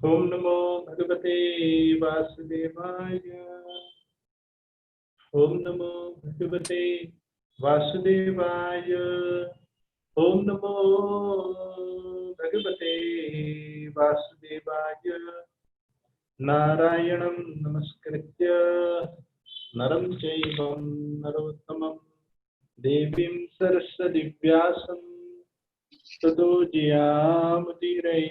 ओम नमो भगवते वासुदेवाय। ओम नमो भगवते वासुदेवाय। ओम नमो भगवते वासुदेवाय। नारायणं नमस्कृत्य नरं चैव नरोत्तमं देवीं सरस्वतीं व्यासं ततो जयामुदीरये।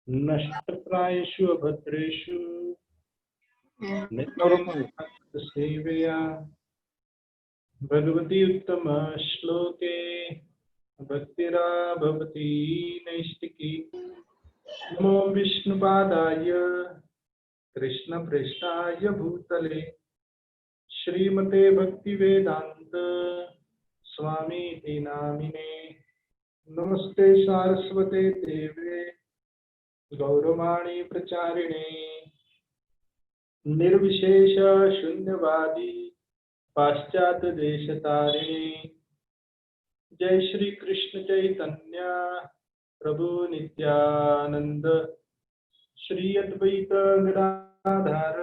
नष्टप्रायेषु अभद्रेषु नित्यसेवया भगवती उत्तम श्लोके भक्तिरा भवती नैष्टिकी। नमो विष्णुपादाय कृष्णप्रेष्ठाय भूतले श्रीमते भक्तिवेदांत स्वामी नामिने। नमस्ते सारस्वते देवे गौरवाणी प्रचारिणे निर्विशेष शून्यवादी पाश्चात्य देशतारिणे। जय श्री कृष्ण चैतन्य प्रभु नित्यानंद श्री अद्वैत गदाधर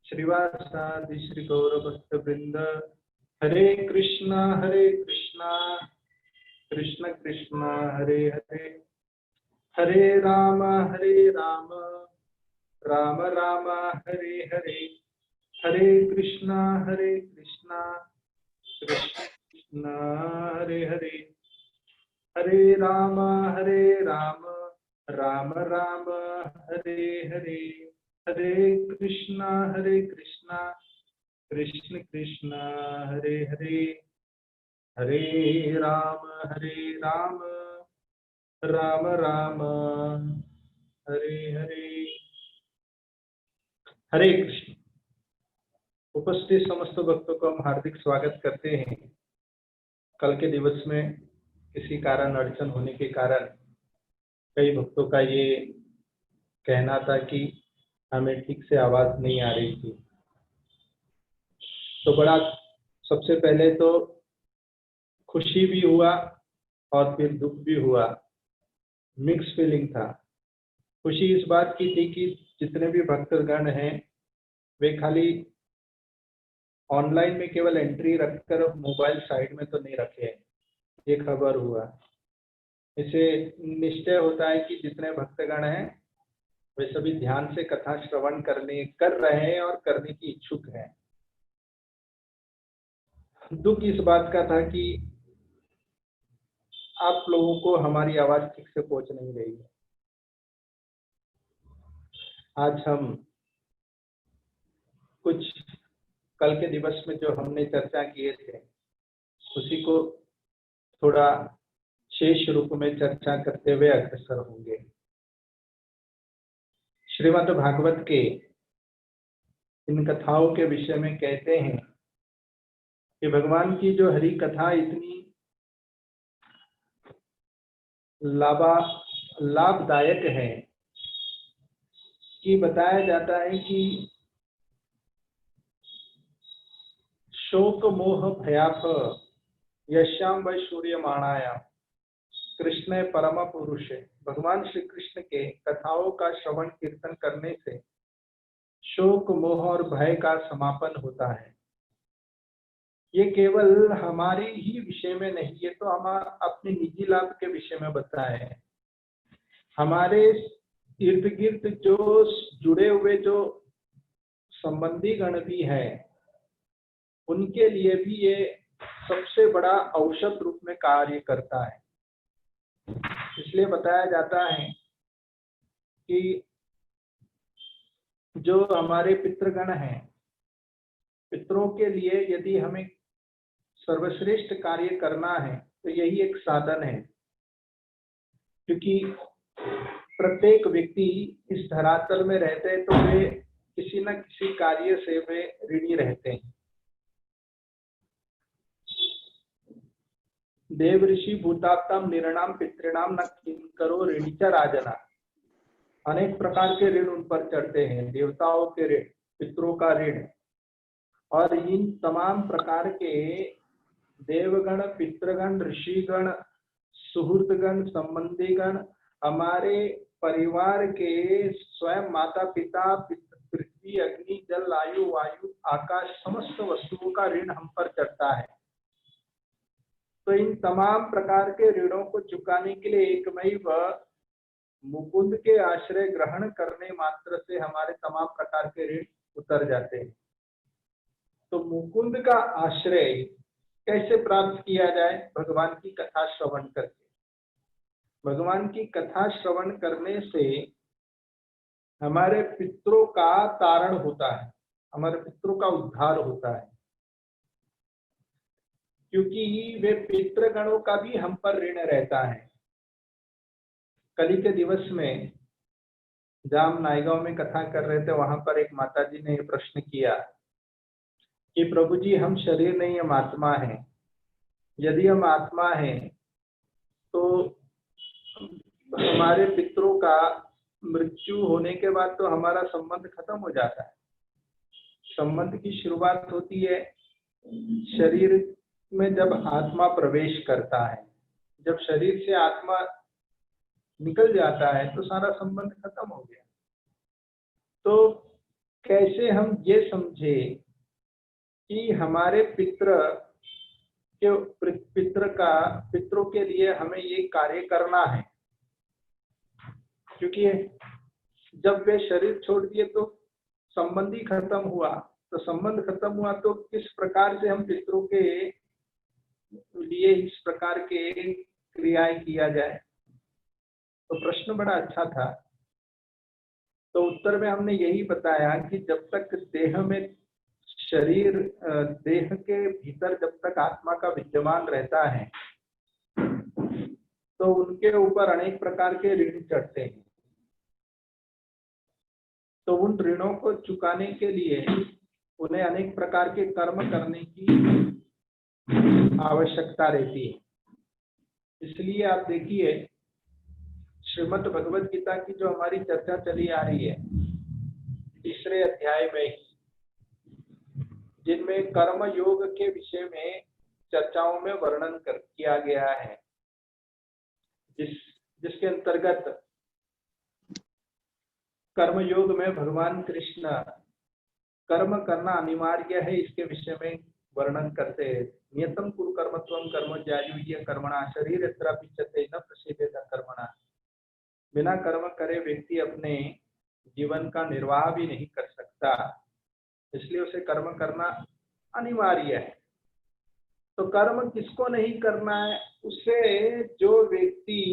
श्रीवासादि श्री गौरभक्त वृंद। हरे कृष्णा कृष्ण कृष्ण हरे हरे हरे राम राम राम हरे हरे। हरे कृष्णा कृष्ण कृष्ण हरे हरे। हरे राम राम राम हरे हरे। हरे कृष्णा कृष्ण कृष्ण हरे हरे। हरे राम राम राम हरे हरे। हरे कृष्ण। उपस्थित समस्त भक्तों को हम हार्दिक स्वागत करते हैं। कल के दिवस में किसी कारण अड़चन होने के कारण कई भक्तों का ये कहना था कि हमें ठीक से आवाज नहीं आ रही थी। तो बड़ा सबसे पहले तो खुशी भी हुआ और फिर दुख भी हुआ, मिक्स फीलिंग था। खुशी इस बात की थी कि जितने भी भक्तगण हैं वे खाली ऑनलाइन में केवल एंट्री रखकर मोबाइल साइड में तो नहीं रखे, ये खबर हुआ। इसे निश्चय होता है कि जितने भक्तगण हैं वे सभी ध्यान से कथा श्रवण कर रहे हैं और करने की इच्छुक हैं। दुख इस बात का था कि आप लोगों को हमारी आवाज ठीक से पहुंच नहीं रही है। आज हम कुछ कल के दिवस में जो हमने चर्चा किए थे उसी को थोड़ा शेष रूप में चर्चा करते हुए अग्रसर होंगे। श्रीमद् भागवत के इन कथाओं के विषय में कहते हैं कि भगवान की जो हरि कथा इतनी लाभदायक है कि बताया जाता है कि शोक मोह भयाप यश्याम वैशूर्यमाणाया कृष्ण परम पुरुष। भगवान श्री कृष्ण के कथाओं का श्रवण कीर्तन करने से शोक मोह और भय का समापन होता है। ये केवल हमारे ही विषय में नहीं, ये तो हम अपने निजी लाभ के विषय में बताए हैं। हमारे इर्द गिर्द जो जुड़े हुए जो संबंधी गण भी हैं उनके लिए भी ये सबसे बड़ा औषध रूप में कार्य करता है। इसलिए बताया जाता है कि जो हमारे पितृगण हैं, पितरों के लिए यदि हमें सर्वश्रेष्ठ कार्य करना है तो यही एक साधन है, क्योंकि प्रत्येक व्यक्ति इस धरातल में रहते हैं तो वे किसी न किसी कार्य से वे ऋणी रहते हैं। देव ऋषि भूतात्म निरणाम पितृणाम न किंकरो ऋणीच राजना। अनेक प्रकार के ऋण उन पर चढ़ते हैं, देवताओं के ऋण, पितरों का ऋण, और इन तमाम प्रकार के देवगण, पितृगण, ऋषिगण, सुहृदगण, संबंधीगण हमारे परिवार के स्वयं माता पिता, पृथ्वी, अग्नि, जल, आयु, वायु, आकाश, समस्त वस्तुओं का ऋण हम पर चढ़ता है। तो इन तमाम प्रकार के ऋणों को चुकाने के लिए एकमेव मुकुंद के आश्रय ग्रहण करने मात्र से हमारे तमाम प्रकार के ऋण उतर जाते हैं। तो मुकुंद का आश्रय कैसे प्राप्त किया जाए? भगवान की कथा श्रवण करके। भगवान की कथा श्रवण करने से हमारे पितरों का तारण होता है, हमारे पितरों का उद्धार होता है, क्योंकि वे पितृगणों का भी हम पर ऋण रहता है। कल के दिवस में जब हम नायगांव में कथा कर रहे थे, वहां पर एक माताजी ने प्रश्न किया कि प्रभु जी, हम शरीर नहीं, हम आत्मा हैं। यदि हम आत्मा हैं तो हमारे पितरों का मृत्यु होने के बाद तो हमारा संबंध खत्म हो जाता है। संबंध की शुरुआत होती है शरीर में जब आत्मा प्रवेश करता है। जब शरीर से आत्मा निकल जाता है तो सारा संबंध खत्म हो गया। तो कैसे हम ये समझे कि हमारे पितरों के लिए हमें ये कार्य करना है, क्योंकि जब वे शरीर छोड़ दिए तो संबंध ही खत्म हुआ। तो संबंध खत्म हुआ तो किस प्रकार से हम पितरों के लिए इस प्रकार के क्रियाएं किया जाए? तो प्रश्न बड़ा अच्छा था। तो उत्तर में हमने यही बताया कि जब तक देह में देह के भीतर जब तक आत्मा का विद्यमान रहता है तो उनके ऊपर अनेक प्रकार के ऋण चढ़ते हैं। तो उन ऋणों को चुकाने के लिए उन्हें अनेक प्रकार के कर्म करने की आवश्यकता रहती है। इसलिए आप देखिए, श्रीमद् भगवद गीता की जो हमारी चर्चा चली आ रही है, तीसरे अध्याय में ही, जिनमें कर्म योग के विषय में चर्चाओं में वर्णन किया गया है, जिसके अंतर्गत कर्म योग में भगवान कृष्ण कर्म करना अनिवार्य है इसके विषय में वर्णन करते हैं। नियतम कुरु कर्मत्वम कर्म ज्यायुह्य कर्मणा शरीर यत्रापिचते न प्रसिद्धेत कर्मणा। बिना कर्म करे व्यक्ति अपने जीवन का निर्वाह भी नहीं कर सकता, इसलिए उसे कर्म करना अनिवार्य है। तो कर्म किसको नहीं करना है? उसे जो व्यक्ति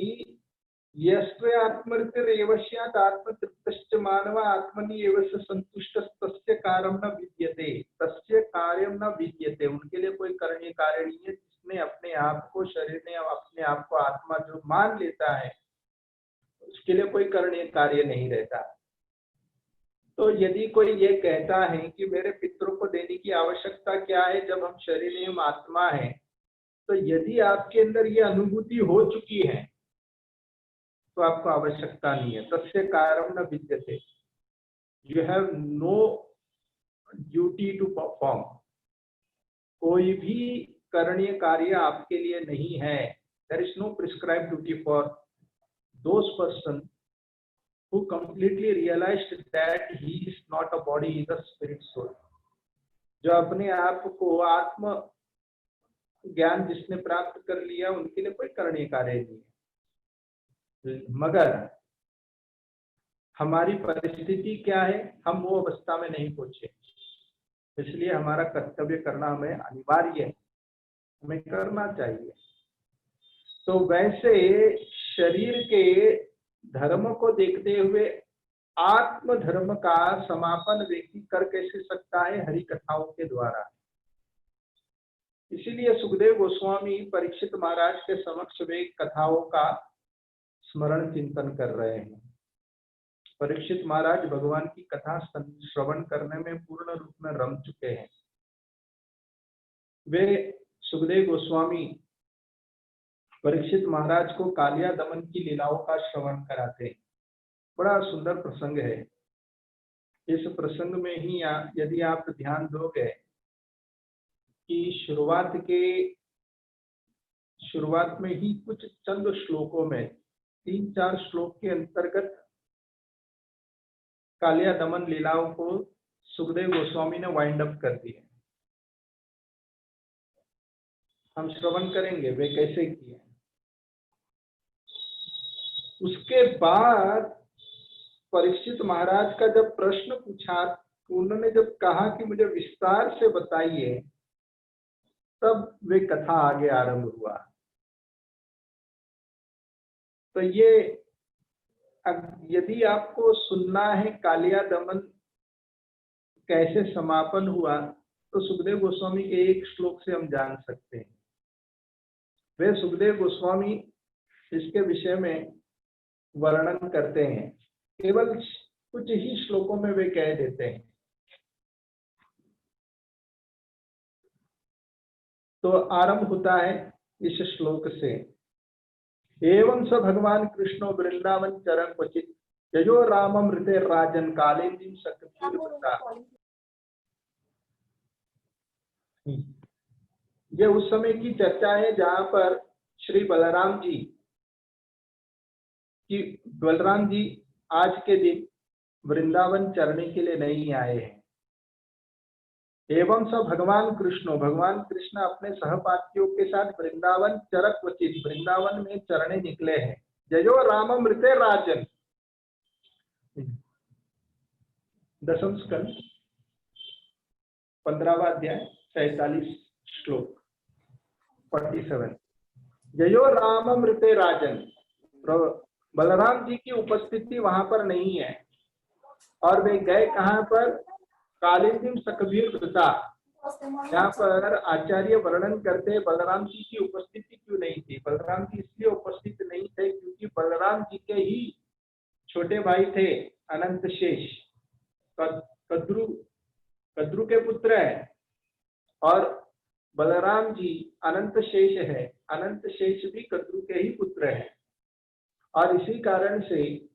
यस्त्वे आत्मरितिरेवस्यात् आत्मतृप्तश्च मानव आत्मनि एव स संतुष्टः तस्य कार्यं न विद्यते, तस्य कार्यं न विद्यते। उनके लिए कोई करणीय कार्य नहीं है। जिसने अपने आप को, शरीर ने अपने आप को आत्मा जो मान लेता है, उसके लिए कोई करणीय कार्य नहीं रहता। तो यदि कोई ये कहता है कि मेरे पितरों को देने की आवश्यकता क्या है जब हम शरीर एवं आत्मा है, तो यदि आपके अंदर ये अनुभूति हो चुकी है तो आपको आवश्यकता नहीं है। तस्य कार्यं न विद्यते, you have no duty to perform. कोई भी करणीय कार्य आपके लिए नहीं है। There is no prescribed duty for those person who completely realized that he is not a body, he is a spirit soul। जो अपने आप को आत्म ज्ञान जिसने प्राप्त कर लिया, उनके लिए कोई करणीय कार्य नहीं है। मगर हमारी परिस्थिति क्या है? हम वो अवस्था में नहीं पहुंचे, इसलिए हमारा कर्तव्य करना हमें अनिवार्य है, हमें करना चाहिए। तो वैसे शरीर के धर्म को देखते हुए आत्म धर्म का समापन व्यक्ति कर कैसे सकता है? हरि कथाओं के द्वारा। इसीलिए सुखदेव गोस्वामी परीक्षित महाराज के समक्ष वे कथाओं का स्मरण चिंतन कर रहे हैं। परीक्षित महाराज भगवान की कथा श्रवण करने में पूर्ण रूप में रम चुके हैं। वे सुखदेव गोस्वामी परीक्षित महाराज को कालिया दमन की लीलाओं का श्रवण कराते हैं। बड़ा सुंदर प्रसंग है। इस प्रसंग में ही यदि आप ध्यान दोगे कि शुरुआत में ही कुछ चंद श्लोकों में 3-4 श्लोक के अंतर्गत कालिया दमन लीलाओं को सुखदेव गोस्वामी ने वाइंड अप कर दिए। हम श्रवण करेंगे वे कैसे किए। उसके बाद परीक्षित महाराज का जब प्रश्न पूछा, उन्होंने जब कहा कि मुझे विस्तार से बताइए, तब वे कथा आगे आरंभ हुआ। तो ये यदि आपको सुनना है कालिया दमन कैसे समापन हुआ, तो सुखदेव गोस्वामी के एक श्लोक से हम जान सकते हैं। वे सुखदेव गोस्वामी इसके विषय में वर्णन करते हैं, केवल कुछ ही श्लोकों में वे कह देते हैं। तो आरंभ होता है इस श्लोक से, एवं स भगवान कृष्णो वृंदावन चरण क्वचित यजो रामम ऋते राजन कालिंदी सकृता। ये उस समय की चर्चा है जहां पर श्री बलराम जी आज के दिन वृंदावन चरने के लिए नहीं आए हैं। एवं स भगवान कृष्ण अपने सहपाठियों के साथ वृंदावन चरक क्वचित वृंदावन में चरने निकले हैं। जयो रामम ऋते राजन, 10वें स्कंद 15वां अध्याय 47 श्लोक 47। जयो रामम ऋते राजन, बलराम जी की उपस्थिति वहां पर नहीं है और वे गए कहां पर, कालिंदी सकबीर कृता। यहाँ पर आचार्य वर्णन करते बलराम जी की उपस्थिति क्यों नहीं थी। बलराम जी इसलिए उपस्थित नहीं थे क्योंकि बलराम जी के ही छोटे भाई थे अनंत शेष, कद्रु के पुत्र है, और बलराम जी अनंत शेष है, अनंत शेष भी कद्रु के ही पुत्र है। और इसी कारण से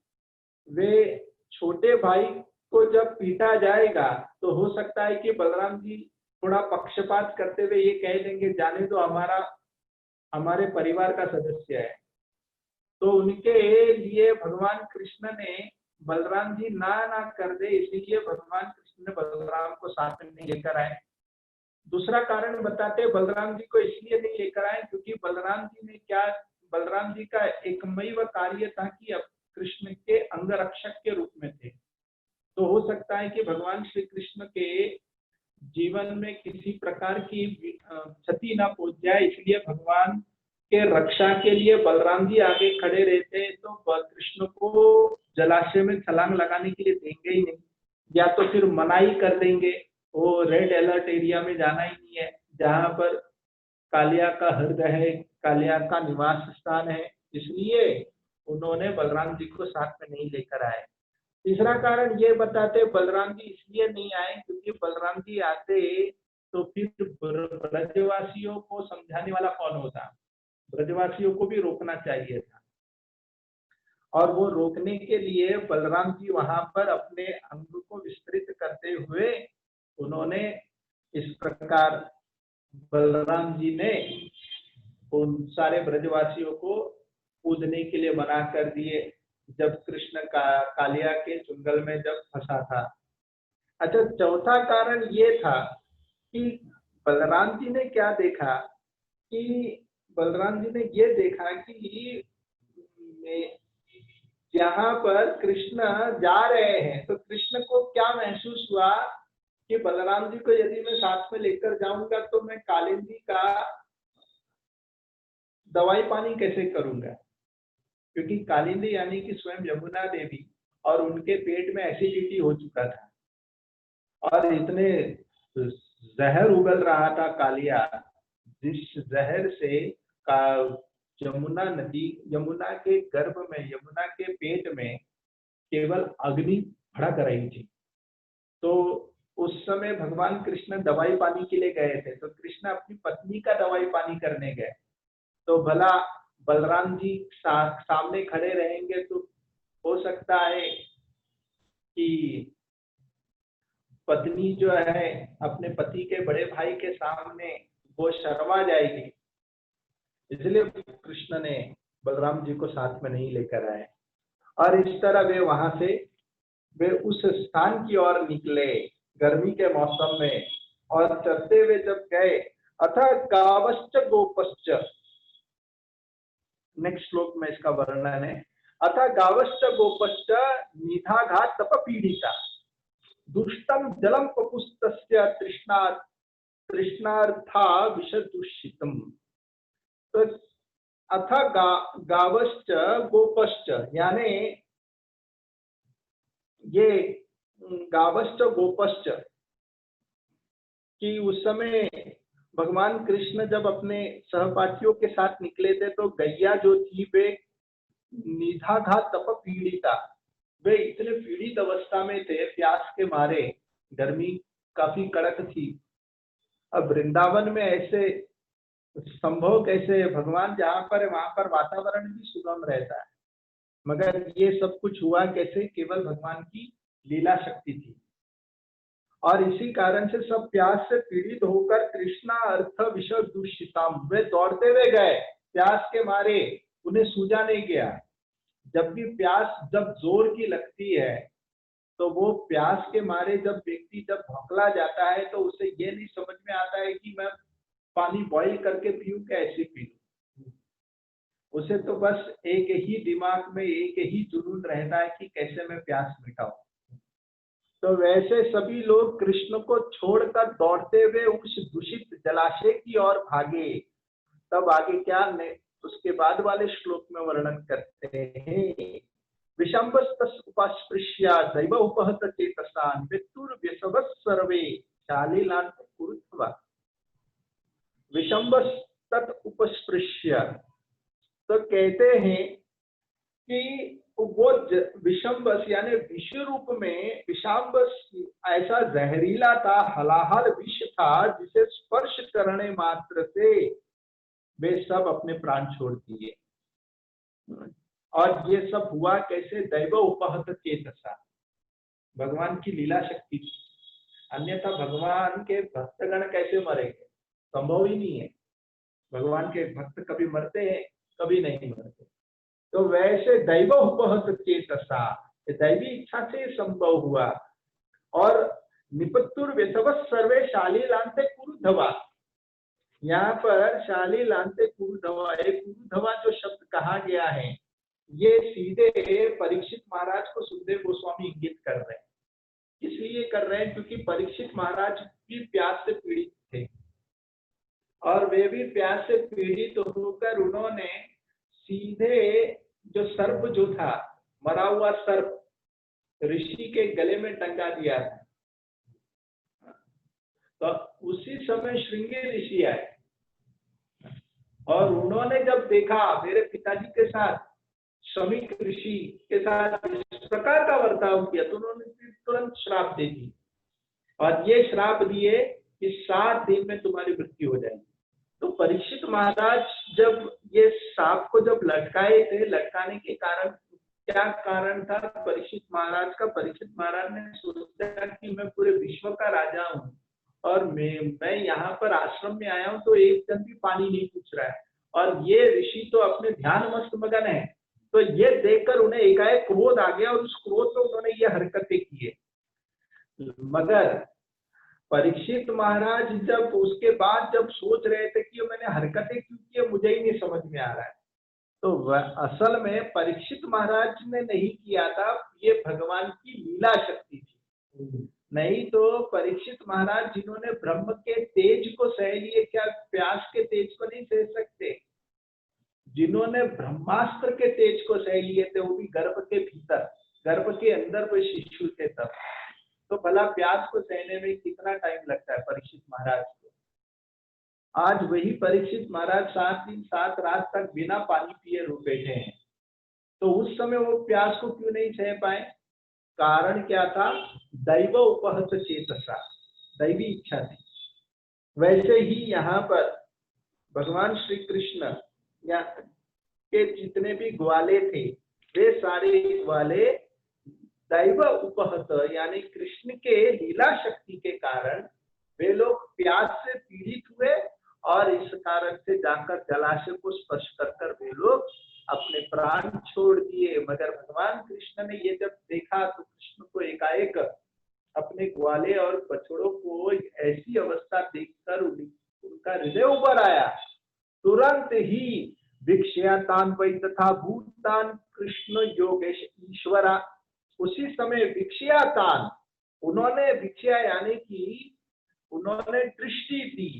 वे छोटे भाई को जब पीटा जाएगा तो हो सकता है कि बलराम जी थोड़ा पक्षपात करते हुए ये कह देंगे, जाने दो, हमारे परिवार का सदस्य है। तो उनके लिए भगवान कृष्ण ने बलराम जी ना कर दे, इसीलिए भगवान कृष्ण ने बलराम को साथ में नहीं लेकर आए। दूसरा कारण बताते बलराम जी को इसलिए नहीं लेकर आए क्योंकि बलराम जी का एकमेव कार्य था कि अब कृष्ण के अंगरक्षक के रूप में थे। तो हो सकता है कि भगवान श्री कृष्ण के जीवन में किसी प्रकार की क्षति ना पहुंच जाए, इसलिए भगवान के रक्षा के लिए बलराम जी आगे खड़े रहते, तो कृष्ण को जलाशय में छलांग लगाने के लिए देंगे ही नहीं, या तो फिर मनाही कर देंगे, वो रेड अलर्ट एरिया में जाना ही नहीं है जहां पर कालिया का हृदय है, कालिया का निवास स्थान है, इसलिए उन्होंने बलराम जी को साथ में नहीं लेकर आए। तीसरा कारण ये बताते बलराम जी इसलिए नहीं आए क्योंकि बलराम जी आते तो फिर ब्रजवासियों को समझाने वाला कौन होता, ब्रजवासियों को भी रोकना चाहिए था, और वो रोकने के लिए बलराम जी वहां पर अपने अंग को विस्तृत करते हुए उन्होंने इस प्रकार बलराम जी ने उन सारे ब्रजवासियों को कूदने के लिए मना कर दिए जब कृष्ण कालिया के चुंगल में जब फंसा था। अच्छा, चौथा कारण ये था कि बलराम जी ने क्या देखा कि बलराम जी ने ये देखा कि यहाँ पर कृष्ण जा रहे हैं, तो कृष्ण को क्या महसूस हुआ कि बलराम जी को यदि मैं साथ में लेकर जाऊंगा तो मैं कालिंदी का दवाई पानी कैसे करूंगा, क्योंकि कालिंदी यानी कि स्वयं यमुना देवी, और उनके पेट में एसिडिटी हो चुका था और इतने जहर उगल रहा था कालिया, जिस जहर से यमुना नदी, यमुना के गर्भ में, यमुना के पेट में केवल अग्नि भड़क रही थी। तो उस समय भगवान कृष्ण दवाई पानी के लिए गए थे, तो कृष्ण अपनी पत्नी का दवाई पानी करने गए, तो भला बलराम जी सामने खड़े रहेंगे तो हो सकता है कि पत्नी जो है अपने पति के बड़े भाई के सामने वो शर्मा जाएगी, इसलिए कृष्ण ने बलराम जी को साथ में नहीं लेकर आए। और इस तरह वे उस स्थान की ओर निकले गर्मी के मौसम में, और चलते हुए जब गए, अथ गावश्च गोपश्च, नेक्स्ट श्लोक में इसका वर्णन है। अथ गावश्च गोपश्च निधाघात तप पीड़िता दुष्टम जलम पपुस्तस्य तृष्णार्था विषदूषितम। तो अथ गावश्च गोपश्च, यानी ये गावश्च गोपश्च कि उस समय भगवान कृष्ण जब अपने सहपाठियों के साथ निकले थे तो गैया जो थी वे निधाघात तप पीड़िता, वे इतने पीड़ित अवस्था में थे प्यास के मारे, गर्मी काफी कड़क थी। अब वृंदावन में ऐसे संभव कैसे, भगवान जहाँ पर है वहां पर वातावरण भी सुगम रहता है, मगर ये सब कुछ हुआ कैसे, केवल भगवान की लीला शक्ति थी। और इसी कारण से सब प्यास से पीड़ित होकर तृष्णा अर्थ विषय दूषिताम, वे दौड़ते हुए गए प्यास के मारे, उन्हें सूझा नहीं गया। जब भी प्यास जब जोर की लगती है तो वो प्यास के मारे जब व्यक्ति जब भौंकला जाता है तो उसे ये नहीं समझ में आता है कि मैं पानी बॉईल करके पीऊं क्या ऐसे पीऊं, उसे तो बस एक ही दिमाग में एक ही जुनून रहता है कि कैसे मैं प्यास मिटाऊं। तो वैसे सभी लोग कृष्ण को छोड़कर दौड़ते हुए उस दूषित जलाशय की ओर भागे। तब आगे क्या उसके बाद वाले श्लोक में वर्णन करते हैं। विषम्बस्तस्पृश्य दैव उपहत चेतसान् मृत्युर्व्यसवः सर्वे शालीलान् कुरुध्वा। विषम्बस्तत् उपस्पृश्य, तो कहते हैं कि वो विषम्बस यानी विष रूप में, विषाम्बस ऐसा जहरीला था, हलाहल विष था जिसे स्पर्श करने मात्र से वे सब अपने प्राण छोड़ दिए। और ये सब हुआ कैसे, दैव उपहत चेतसा, भगवान की लीला शक्ति थी, अन्यथा भगवान के भक्तगण कैसे मरेंगे, संभव ही नहीं है। भगवान के भक्त कभी मरते हैं, कभी नहीं मरते। तो वैसे दैव उपहत चेतसा, दैवी इच्छा से संभव हुआ। और निपत्तुर वेसवः सर्वे शालीलान्ते कुरुधवा, यहाँ पर शालीलान्ते कुरुधवा, कुरुधवा जो शब्द कहा गया है ये सीधे परीक्षित महाराज को सुखदेव गोस्वामी इंगित कर रहे हैं। इसलिए कर रहे हैं क्योंकि परीक्षित महाराज भी प्यास से पीड़ित थे, और वे भी प्यास से पीड़ित होकर उन्होंने सीधे जो सर्प जो था, मरा हुआ सर्प ऋषि के गले में टंगा दिया था। तो उसी समय श्रृंगी ऋषि आए और उन्होंने जब देखा मेरे पिताजी के साथ शमीक ऋषि के साथ इस प्रकार का बर्ताव किया तो उन्होंने तुरंत श्राप दे दी, और ये श्राप दिए कि 7 दिन में तुम्हारी मृत्यु हो जाएगी। तो परीक्षित महाराज जब ये सांप को जब लटकाए थे, लटकाने के कारण क्या कारण था परीक्षित महाराज का, परीक्षित महाराज ने सोचा कि मैं पूरे विश्व का राजा हूँ और मैं यहाँ पर आश्रम में आया हूँ तो एक जन भी पानी नहीं पूछ रहा है, और ये ऋषि तो अपने ध्यान मस्त मगन है। तो ये देखकर उन्हें एकाएक क्रोध आ गया और उस क्रोध में उन्होंने ये हरकतें की। मगर परीक्षित महाराज जब उसके बाद जब सोच रहे थे कि मैंने हरकतें क्यों की, मुझे ही नहीं समझ में आ रहा है, तो असल में परीक्षित महाराज ने नहीं किया था, ये भगवान की लीला शक्ति थी। नहीं तो परीक्षित महाराज जिन्होंने ब्रह्म के तेज को सह लिए, क्या प्यास के तेज को नहीं सह सकते? जिन्होंने ब्रह्मास्त्र के तेज को सह लिए थे, वो भी गर्भ के भीतर, गर्भ के अंदर वो शिशु थे तब, तो भला प्यास को सहने में कितना टाइम लगता है परीक्षित महाराज को। आज वही परीक्षित महाराज 7 दिन 7 रात तक बिना पानी पिए बैठे हैं, तो उस समय वो प्यास को क्यों नहीं सह पाए? कारण क्या था? दैव उपहत चेतसा, दैवी इच्छा थी। वैसे ही यहाँ पर भगवान श्री कृष्ण के जितने भी ग्वाले थे वे सारे ग्वाले दैव उपहत यानी कृष्ण के लीला शक्ति के कारण वे लोग प्यास से पीड़ित हुए, और इस कारण से जाकर जलाशय को स्पर्श कर वे लोग अपने प्राण छोड़ दिए। मगर भगवान कृष्ण ने ये जब देखा तो कृष्ण को एकाएक अपने ग्वाले और बछड़ों को ऐसी अवस्था देखकर उनका हृदय उबर आया। तुरंत ही भिक्षयातान वै तथा भूतान कृष्ण योगेश ईश्वरा, उसी समय भिक्षयातान, उन्होंने भिक्षा यानी कि उन्होंने दृष्टि दी,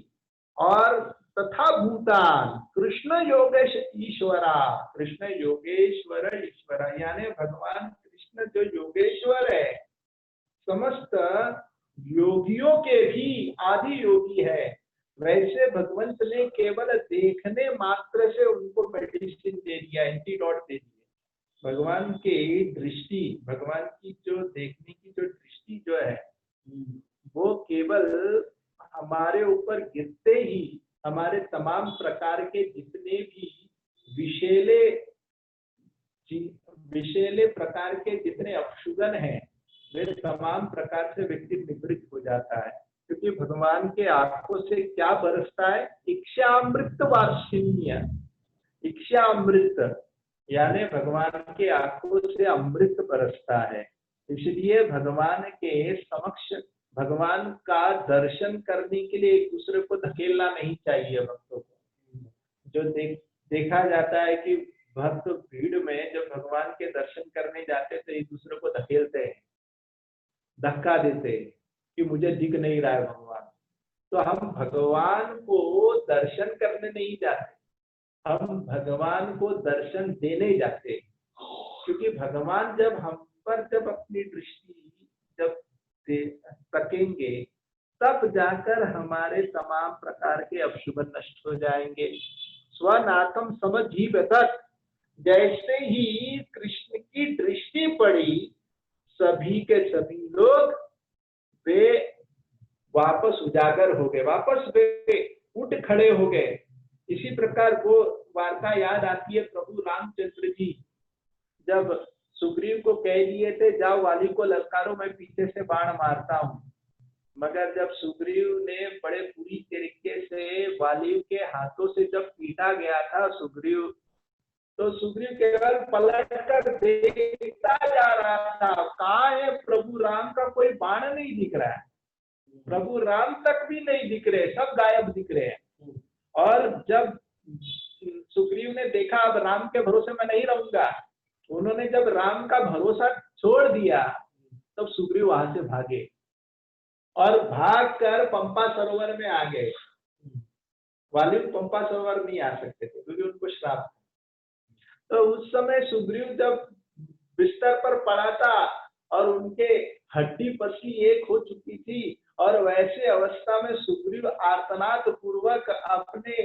और तथा भूतान कृष्ण योगेश ईश्वरा, कृष्ण योगेश्वर ईश्वरा यानी भगवान कृष्ण जो योगेश्वर है, समस्त योगियों के भी आदि योगी है, वैसे भगवंत ने केवल देखने मात्र से उनको मेडिसिन दे दिया, एंटीडोट दे दिया। भगवान की दृष्टि, भगवान की जो देखने की जो दृष्टि जो है, वो केवल हमारे ऊपर गिरते ही हमारे तमाम प्रकार के जितने भी विषैले प्रकार के जितने अपशुगन हैं, वे तमाम प्रकार से व्यक्ति निवृत्त हो जाता है। क्योंकि भगवान के आंखों से क्या बरसता है? इच्छामृत वात्सल्य, इच्छामृत यानी भगवान के आंखों से अमृत बरसता है। इसलिए भगवान के समक्ष भगवान का दर्शन करने के लिए एक दूसरे को धकेलना नहीं चाहिए भक्तों को। जो देखा जाता है कि भक्त भीड़ में जब भगवान के दर्शन करने जाते तो एक दूसरे को धकेलते हैं, धक्का देते हैं कि मुझे दिख नहीं रहा है भगवान। तो हम भगवान को दर्शन करने नहीं जाते, हम भगवान को दर्शन देने जाते हैं। क्योंकि भगवान जब हम पर जब अपनी दृष्टि जब तकेंगे, तब जाकर हमारे तमाम प्रकार के अपशुभन नष्ट हो जाएंगे। स्वनाथम समझ ही बेतक, जैसे ही कृष्ण की दृष्टि पड़ी, सभी के सभी लोग वे वापस उजागर हो गए, वापस वे उठ खड़े हो गए। इसी प्रकार वो वार्ता याद आती है, प्रभु रामचंद्र जी जब सुग्रीव को कह दिए थे जाओ वाली को ललकारो, मैं पीछे से बाण मारता हूँ। मगर जब सुग्रीव ने बड़े बुरी तरीके से वाली के हाथों से जब पीटा गया था सुग्रीव, तो सुग्रीव केवल पलट कर देखता जा रहा था, कहाँ है प्रभु राम का कोई बाण नहीं दिख रहा है, प्रभु राम तक भी नहीं दिख रहे, सब गायब दिख रहे हैं। और जब सुग्रीव ने देखा अब राम के भरोसे मैं नहीं रहूंगा, उन्होंने जब राम का भरोसा छोड़ दिया, तब सुग्रीव वहां से भागे और भागकर पंपा सरोवर में आ गए। वाली पंपा सरोवर नहीं आ सकते थे क्योंकि उनको श्राप था। तो उस समय सुग्रीव जब बिस्तर पर पड़ा था और उनके हड्डी पसली एक हो चुकी थी, और वैसे अवस्था में सुग्रीव आर्तनाद पूर्वक अपने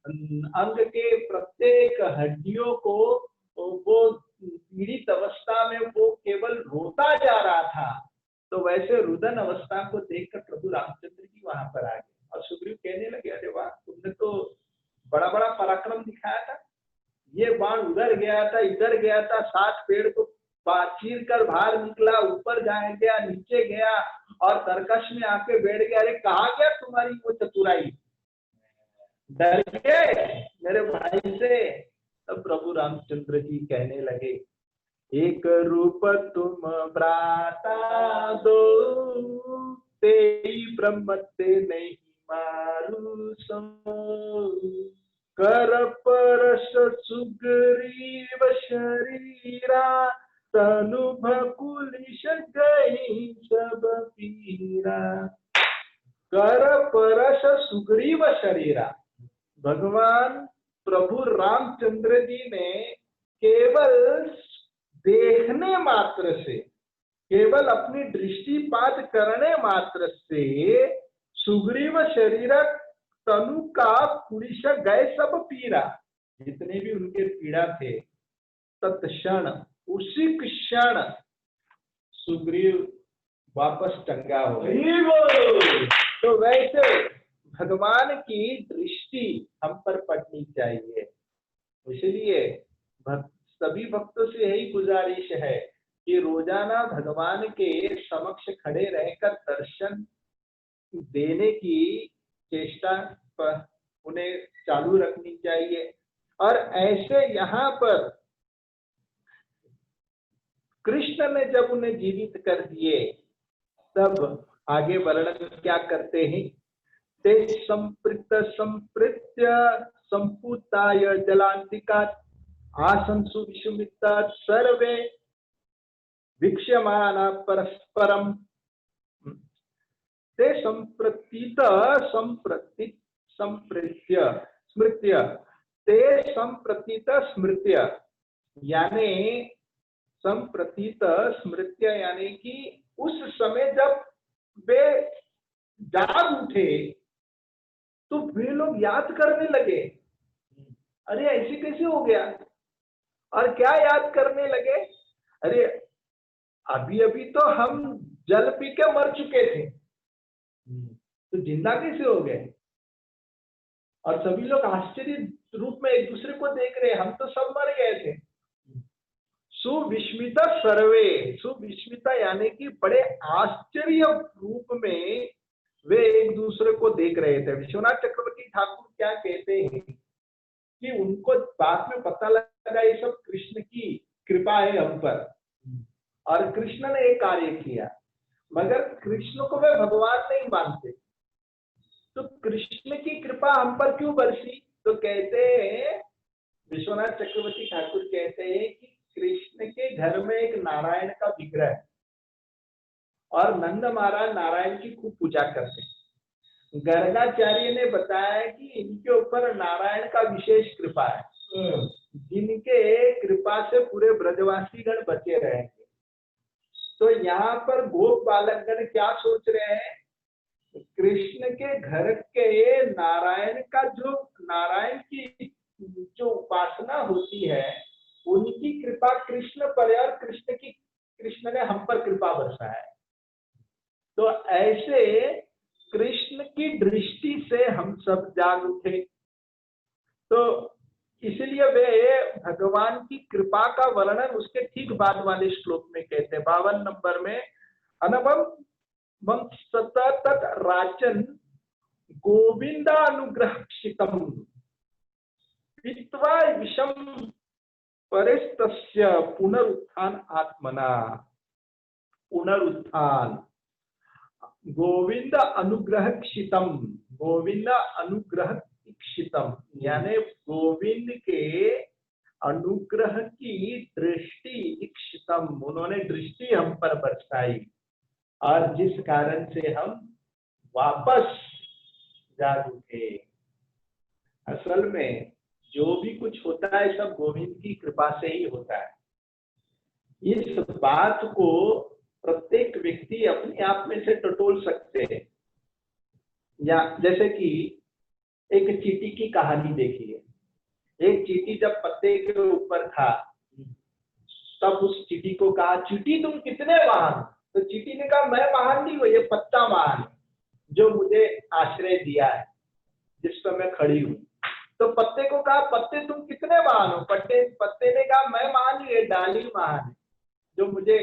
अंग के प्रत्येक हड्डियों को वो पीड़ित अवस्था में वो केवल रोता जा रहा था। तो वैसे रुदन अवस्था को देखकर प्रभु रामचंद्र जी वहां पर आ गए और सुग्रीव कहने लगे, अरे वाह, तुमने तो बड़ा बड़ा पराक्रम दिखाया था, ये बाण उधर गया था इधर गया था, 7 पेड़ को चीर कर बाहर निकला, ऊपर जाए गया नीचे गया और तरकश में आके बैठ गया। अरे कहा गया तुम्हारी वो चतुराई, डर गए मेरे भाई से। तब प्रभु रामचंद्र जी कहने लगे, एक रूप तुम भ्राता दो, तेई ब्रह्म ते नहीं मारू सो, कर परस सुग्रीव शरीरा, तनु भकुलिश गई सब पीरा। कर परस सुग्रीव शरीरा, भगवान प्रभु रामचंद्र जी ने केवल देखने मात्र से, केवल अपनी दृष्टिपात करने मात्र से सुग्रीव शरीर तनु का पुलिस गए सब पीरा, जितने भी उनके पीड़ा थे तत्क्षण उसी क्षण सुग्रीव वापस चंगा हो गए। तो वैसे भगवान की दृष्टि हम पर पड़नी चाहिए। इसलिए सभी भक्तों से यही गुजारिश है कि रोजाना भगवान के समक्ष खड़े रहकर दर्शन देने की चेष्टा पर उन्हें चालू रखनी चाहिए। और ऐसे यहाँ पर कृष्ण ने जब उन्हें जीवित कर दिए, तब आगे वर्णन क्या करते हैं? ते संप्रीत्य संपूताय जलांतिकात् आसंसु विषुमितात् सर्वे वीक्ष्यमाना परस्परम। ते संप्रीत्य स्मृत्य, ते संप्रतीत स्मृत्य, यानी संप्रतीत स्मृत्य यानी कि उस समय जब वे जाग उठे तो वे लोग याद करने लगे, अरे ऐसे कैसे हो गया? और क्या याद करने लगे? अरे अभी अभी तो हम जल पी के मर चुके थे, तो जिंदा कैसे हो गए? और सभी लोग आश्चर्य रूप में एक दूसरे को देख रहे, हम तो सब मर गए थे। सुविस्मिता सर्वे, सुविस्मिता यानी कि बड़े आश्चर्य रूप में वे एक दूसरे को देख रहे थे। विश्वनाथ चक्रवर्ती ठाकुर क्या कहते हैं कि उनको बाद में पता लगा ये सब कृष्ण की कृपा है हम पर, और कृष्ण ने एक कार्य किया, मगर कृष्ण को वे भगवान नहीं मानते, तो कृष्ण की कृपा हम पर क्यों बरसी? तो कहते हैं, विश्वनाथ चक्रवर्ती ठाकुर कहते हैं कि कृष्ण के घर में एक नारायण का विग्रह है और नंद महाराज नारायण की खूब पूजा करते हैं। गर्गाचार्य ने बताया कि इनके ऊपर नारायण का विशेष कृपा है, जिनके कृपा से पूरे ब्रजवासी गण बचे रहेंगे। तो यहाँ पर गोप बालकगण क्या सोच रहे हैं? कृष्ण के घर के नारायण का जो नारायण की जो उपासना होती है, उनकी कृपा कृष्ण पर है और कृष्ण ने हम पर कृपा बरसा है। तो ऐसे कृष्ण की दृष्टि से हम सब जाग उठे। तो इसलिए वे भगवान की कृपा का वर्णन उसके ठीक बाद वाले श्लोक में कहते हैं, 52 नंबर में, अनवम सतत राचन गोविंदानुग्रहक्षितम पीत्वा विषम परिस्तस्य पुनरुत्थान आत्मना। पुनरुत्थान, गोविंद अनुग्रह क्षितम, गोविंद अनुग्रह क्षितम यानी गोविंद के अनुग्रह की दृष्टि, इक्षितम उन्होंने दृष्टि हम पर बरसाई, और जिस कारण से हम वापस जाग उठे। असल में जो भी कुछ होता है सब गोविंद की कृपा से ही होता है। इस बात को प्रत्येक व्यक्ति अपने आप में से टटोल सकते हैं। या जैसे कि एक चींटी की कहानी देखिए। एक चींटी जब पत्ते के ऊपर था, तब उस चींटी को कहा, चींटी तुम कितने महान? तो चींटी ने कहा, मैं महान नहीं हूं, ये पत्ता महान है जो मुझे आश्रय दिया है, जिस पर मैं खड़ी हूं। तो पत्ते को कहा, पत्ते तुम कितने महान हो? पत्ते ने कहा, मैं महान नहीं, ये डाली महान है जो मुझे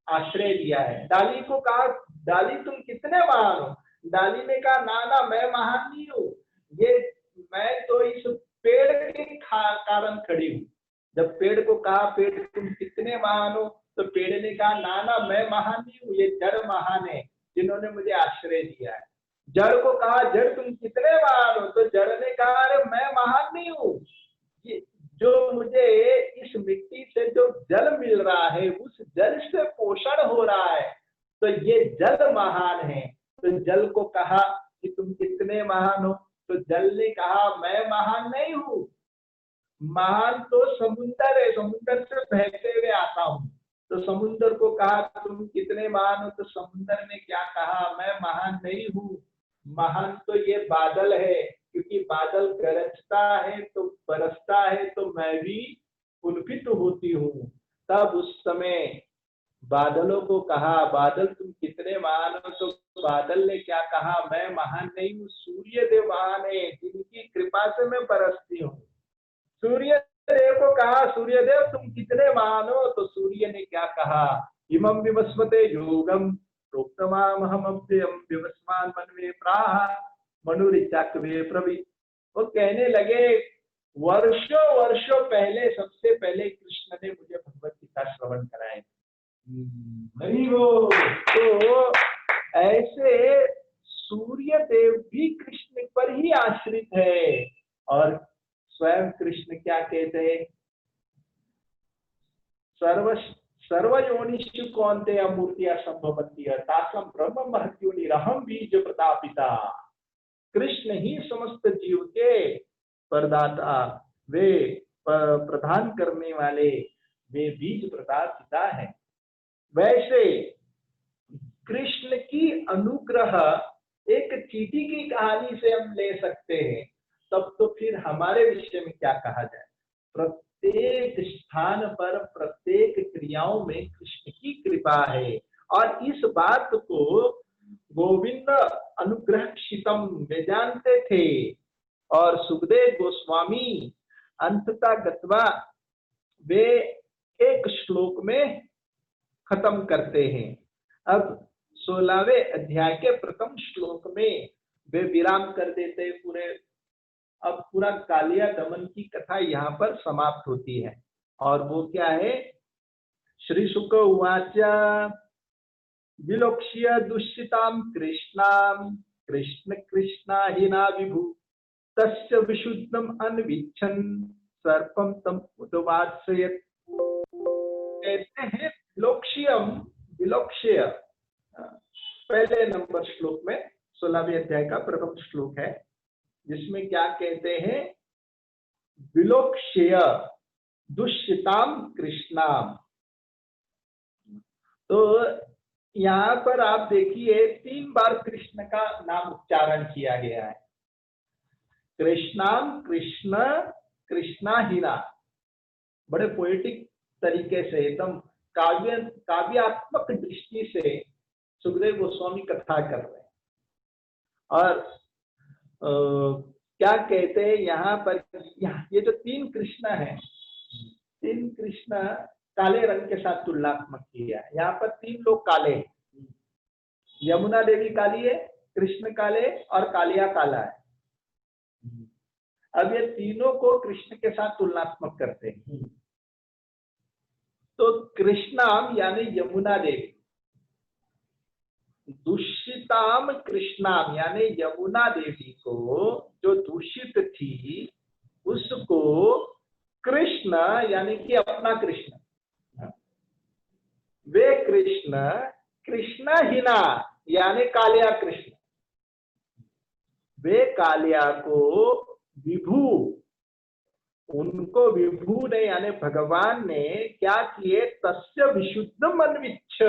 आश्रय दिया है। डाली को कहा, डाली तुम कितने महान हो? डाली ने कहा, ना मैं महान नहीं हूँ, ये मैं तो इस पेड़ के कारण खड़ी हूँ। जब पेड़ को कहा, पेड़ तुम कितने महान हो? तो पेड़ ने कहा, ना मैं महान नहीं हूँ, ये जड़ महान है जिन्होंने मुझे आश्रय दिया है। जड़ को कहा, जड़ तुम कितने महान हो? तो जड़ ने कहा, अरे मैं महान नहीं हूँ, जो मुझे इस मिट्टी से जो जल मिल रहा है उस जल से पोषण हो रहा है, तो ये जल महान है। तो जल को कहा कि तुम कितने महान हो? तो जल ने कहा, मैं महान नहीं हूँ, महान तो समुद्र है, समुद्र से बहते हुए आता हूँ। तो समुद्र को कहा, तुम कितने महान हो? तो समुद्र ने क्या कहा, मैं महान नहीं हूँ, महान तो ये बादल है, क्योंकि बादल गरजता है तो बरसता है तो मैं भी पुलकित होती हूँ। तब उस समय बादलों को कहा, बादल तुम कितने महान हो? तो बादल ने क्या कहा, मैं महान नहीं हूँ, सूर्य देव महान है जिनकी कृपा से मैं बरसती हूँ। सूर्य देव को कहा, सूर्य देव तुम कितने महान हो? तो सूर्य ने क्या कहा, इमं विवस्वते योगम प्रोक्तमामहमव्ययम् विवस्वान् मनवे प्राह मनुरिचाक्वे प्रवि। वो कहने लगे वर्षों वर्षों पहले सबसे पहले कृष्ण ने मुझे भगवत गीता श्रवण कराए। हरि बोल। तो ऐसे सूर्य देव भी कृष्ण पर ही आश्रित है। और स्वयं कृष्ण क्या कहते हैं, सर्वयोनिषु कौन्तेय मूर्तिया संभवन्ति तासम ब्रह्म महद्योनिरहं बीज प्रतापिता। कृष्ण ही समस्त जीव के प्रदाता, वे प्रदान करने वाले, वे बीज प्रतापिता है। वैसे कृष्ण की अनुग्रह एक चींटी की कहानी से हम ले सकते हैं, तब तो फिर हमारे विषय में क्या कहा जाए। प्रत्येक स्थान पर प्रत्येक क्रियाओं में कृष्ण की कृपा है। और इस बात को गोविंद अनुग्रहक्षितम वे जानते थे। और सुखदेव गोस्वामी अंततः गत्वा वे एक श्लोक में खत्म करते हैं। अब 16वें अध्याय के प्रथम श्लोक में वे विराम कर देते हैं पूरे। अब पूरा कालिया दमन की कथा यहाँ पर समाप्त होती है। और वो क्या है, श्री शुक उवाच विलोक्ष्य दुष्यतां कृष्णां कृष्ण कृष्णाहिना विभु तस्य विशुद्धम अन्विच्छन् सर्पम तम उद्वासयत्। कहते हैं विलोक्ष्यम, विलोक्ष्य पहले नंबर श्लोक में 16वें अध्याय का प्रथम श्लोक है, जिसमें क्या कहते हैं, विलोक्ष्य दुष्यताम कृष्णाम। तो यहाँ पर आप देखिए 3 बार कृष्ण का नाम उच्चारण किया गया है। कृष्णाम, कृष्ण, कृष्णाहीना। बड़े पोएटिक तरीके से, एकदम काव्यात्मक दृष्टि से सुखदेव गोस्वामी कथा कर रहे हैं। और क्या कहते हैं यहाँ पर, ये जो 3 कृष्ण हैं, 3 कृष्ण काले रंग के साथ तुलनात्मक किया है। यहाँ पर 3 लोग काले हैं। यमुना देवी काली है, कृष्ण काले और कालिया काला है। अब ये तीनों को कृष्ण के साथ तुलनात्मक करते हैं। तो कृष्णाम यानी यमुना देवी, दूषिताम कृष्णाम यानी यमुना देवी को जो दूषित थी उसको कृष्ण यानी कि अपना कृष्ण, वे कृष्ण कृष्णहीना यानी कालिया कृष्ण, वे कालिया को विभु, उनको विभु ने यानी भगवान ने क्या किए, तस्य विशुद्धम अन्विच्छ,